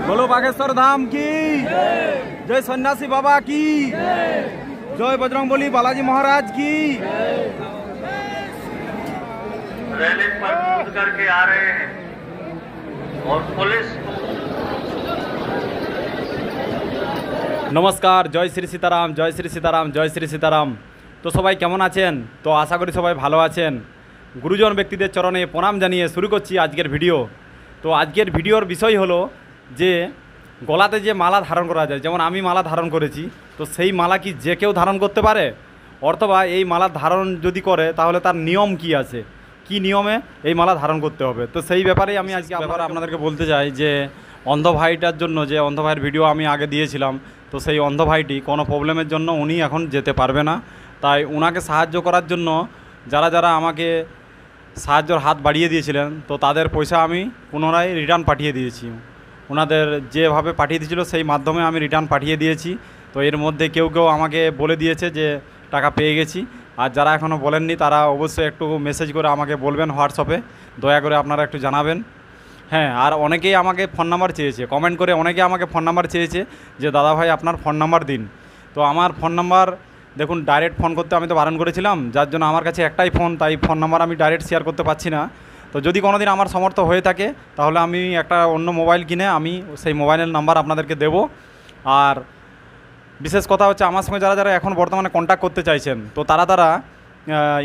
बोलो बागेश्वर धाम की जय, सन्यासी बाबा की जय, बजरंगबली बालाजी महाराज की। रैली पर कूद करके आ रहे हैं और पुलिस। नमस्कार, जय श्री सीताराम, जय श्री सीताराम, जय श्री सीताराम। तो सबाई केमन आছেন? तो आशा करी सबाई भालो आছেন। गुरुजन व्यक्तिদের चरणे प्रणाम জানিয়ে शुरू করছি আজকের ভিডিও। তো আজকের ভিডিওর বিষয় হলো যে গলাতে যে মালা ধারণ করা যায়, যেমন আমি মালা ধারণ করেছি, তো সেই মালা কি যে কেউ ধারণ করতে পারে, অথবা এই মালা ধারণ যদি করে তাহলে তার নিয়ম কি আছে, কি নিয়মে এই মালা ধারণ করতে হবে, তো সেই ব্যাপারেই আমি আজকে আপনাদেরকে বলতে চাই যে অন্ধ ভাইটার জন্য, যে অন্ধ ভাইয়ের ভিডিও আমি আগে দিয়েছিলাম, তো সেই অন্ধ ভাইটি কোনো প্রবলেমের জন্য উনি এখন যেতে পারবে না। তাই ওনাকে সাহায্য করার জন্য যারা যারা আমাকে সাহায্যের হাত বাড়িয়ে দিয়েছিলেন, তো তাদের পয়সা আমি পুনরায় রিটার্ন পাঠিয়ে দিয়েছি। ওনাদের যেভাবে পাঠিয়ে দিয়েছিল সেই মাধ্যমে আমি রিটার্ন পাঠিয়ে দিয়েছি। তো এর মধ্যে কেউ কেউ আমাকে বলে দিয়েছে যে টাকা পেয়ে গেছি, আর যারা এখনও বলেননি তারা অবশ্যই একটু মেসেজ করে আমাকে বলবেন হোয়াটসঅ্যাপে, দয়া করে আপনারা একটু জানাবেন। হ্যাঁ, আর অনেকেই আমাকে ফোন নাম্বার চেয়েছে, কমেন্ট করে অনেকে আমাকে ফোন নাম্বার চেয়েছে যে দাদা ভাই আপনার ফোন নাম্বার দিন। তো আমার ফোন নাম্বার দেখুন, ডাইরেক্ট ফোন করতে আমি তো বারণ করেছিলাম, যার জন্য আমার কাছে একটাই ফোন, তাই ফোন নাম্বার আমি ডাইরেক্ট শেয়ার করতে পারছি না। তো যদি কোনো দিন আমার সমর্থ হয়ে থাকে তাহলে আমি একটা অন্য মোবাইল কিনে আমি সেই মোবাইলের নাম্বার আপনাদেরকে দেব। আর বিশেষ কথা হচ্ছে, আমার সঙ্গে যারা যারা এখন বর্তমানে কন্ট্যাক্ট করতে চাইছেন, তো তারা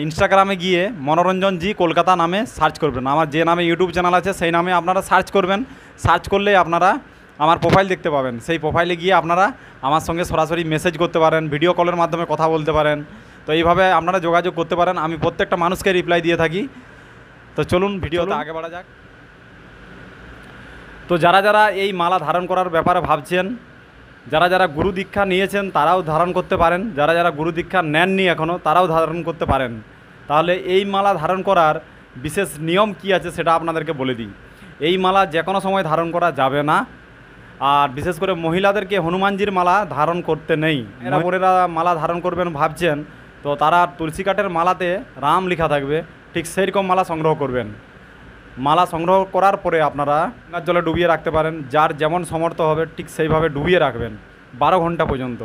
ইনস্টাগ্রামে গিয়ে মনোরঞ্জন জি কলকাতা নামে সার্চ করবেন। আমার যে নামে ইউটিউব চ্যানেল আছে সেই নামে আপনারা সার্চ করবেন। সার্চ করলে আপনারা আমার প্রোফাইল দেখতে পাবেন। সেই প্রোফাইলে গিয়ে আপনারা আমার সঙ্গে সরাসরি মেসেজ করতে পারেন, ভিডিও কলের মাধ্যমে কথা বলতে পারেন। তো এইভাবে আপনারা যোগাযোগ করতে পারেন, আমি প্রত্যেকটা মানুষকে রিপ্লাই দিয়ে থাকি। তো চলুন ভিডিওতে আগে বাড়া যাক। তো যারা যারা এই মালা ধারণ করার ব্যাপারে ভাবছেন, যারা যারা গুরু দীক্ষা নিয়েছেন তারাও ধারণ করতে পারেন, যারা যারা গুরু দীক্ষা নেননি এখনও তারাও ধারণ করতে পারেন। তাহলে এই মালা ধারণ করার বিশেষ নিয়ম কি আছে সেটা আপনাদেরকে বলে দিই। এই মালা যে কোনো সময় ধারণ করা যাবে না, আর বিশেষ করে মহিলাদেরকে হনুমানজির মালা ধারণ করতে নেই। এরা বোনেরা মালা ধারণ করবেন ভাবছেন, তো তারা তুলসী কাঠের মালাতে রাম লেখা থাকবে, ঠিক সেই রকম মালা সংগ্রহ করবেন। মালা সংগ্রহ করার পরে আপনারা গঙ্গার জলে ডুবিয়ে রাখতে পারেন, যার যেমন সমর্থ হবে ঠিক সেইভাবে ডুবিয়ে রাখবেন 12 ঘন্টা পর্যন্ত।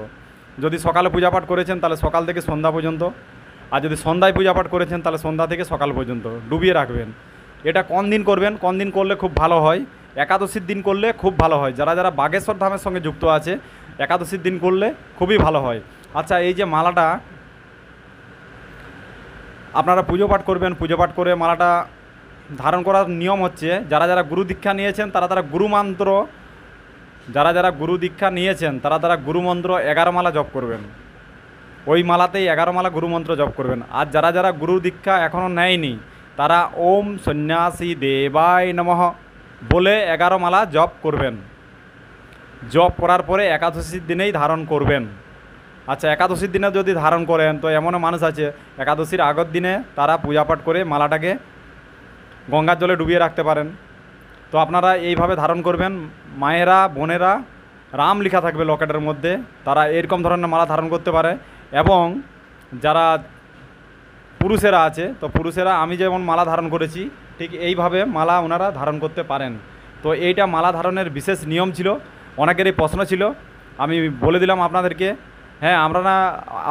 যদি সকালে পূজাপাঠ করেছেন তাহলে সকাল থেকে সন্ধ্যা পর্যন্ত, আর যদি সন্ধ্যায় পূজাপাঠ করেছেন তাহলে সন্ধ্যা থেকে সকাল পর্যন্ত ডুবিয়ে রাখবেন। এটা কোন দিন করবেন, কোন দিন করলে খুব ভালো হয়? একাদশীর দিন করলে খুব ভালো হয়। যারা যারা বাগেশ্বর ধামের সঙ্গে যুক্ত আছে একাদশীর দিন করলে খুবই ভালো হয়। আচ্ছা, এই যে মালাটা আপনারা পুজো পাঠ করবেন, পুজো পাঠ করে মালাটা ধারণ করার নিয়ম হচ্ছে, যারা যারা গুরু দীক্ষা নিয়েছেন তারা তারা গুরুমন্ত্র, যারা যারা গুরু দীক্ষা নিয়েছেন তারা তারা গুরুমন্ত্র 11 মালা জপ করবেন। ওই মালাতেই 11 মালা গুরুমন্ত্র জপ করবেন। আর যারা যারা গুরু দীক্ষা এখনও নেয়নি তারা ওম সন্ন্যাসী দেবায় নমঃ বলে 11 মালা জপ করবেন। জপ করার পরে একাদশীর দিনেই ধারণ করবেন। আচ্ছা, একাদশীর দিনে যদি ধারণ করেন, তো এমনও মানুষ আছে একাদশীর আগের দিনে তারা পূজাপাঠ করে মালাটাকে গঙ্গার জলে ডুবিয়ে রাখতে পারেন। তো আপনারা এইভাবে ধারণ করবেন। মায়েরা বোনেরা রাম লেখা থাকবে লকেটের মধ্যে, তারা এরকম ধরনের মালা ধারণ করতে পারে। এবং যারা পুরুষেরা আছে, তো পুরুষেরা আমি যেমন মালা ধারণ করেছি ঠিক এইভাবে মালা ওনারা ধারণ করতে পারেন। তো এইটা মালা ধারণের বিশেষ নিয়ম ছিল, অনেকেরই প্রশ্ন ছিল, আমি বলে দিলাম আপনাদেরকে। হ্যাঁ, আপনারা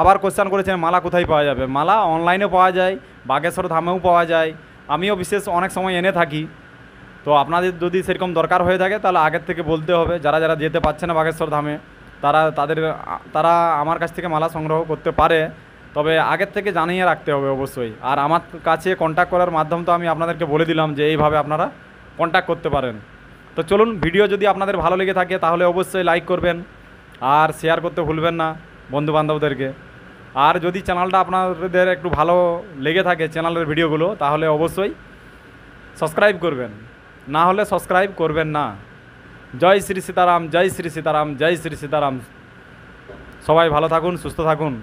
আবার কোশ্চেন করেছেন মালা কোথায় পাওয়া যাবে। মালা অনলাইনেও পাওয়া যায়, বাগেশ্বর ধামেও পাওয়া যায়, আমিও বিশেষ অনেক সময় এনে থাকি। তো আপনাদের যদি সেরকম দরকার হয়ে থাকে তাহলে আগের থেকে বলতে হবে। যারা যারা যেতে পারছে না বাগেশ্বর ধামে তারা আমার কাছ থেকে মালা সংগ্রহ করতে পারে, তবে আগের থেকে জানিয়ে রাখতে হবে অবশ্যই। আর আমার কাছে কন্ট্যাক্ট করার মাধ্যম তো আমি আপনাদেরকে বলে দিলাম যে এইভাবে আপনারা কন্ট্যাক্ট করতে পারেন। তো চলুন, ভিডিও যদি আপনাদের ভালো লেগে থাকে তাহলে অবশ্যই লাইক করবেন আর শেয়ার করতে ভুলবেন না বন্ধুবান্ধবদেরকে। আর যদি চ্যানেলটা আপনাদের একটু ভালো লেগে থাকে চ্যানেলের ভিডিওগুলো, তাহলে অবশ্যই সাবস্ক্রাইব করবেন, না হলে সাবস্ক্রাইব করবেন না। জয় শ্রী সীতারাম, জয় শ্রী সীতারাম, জয় শ্রী সীতারাম। সবাই ভালো থাকুন, সুস্থ থাকুন।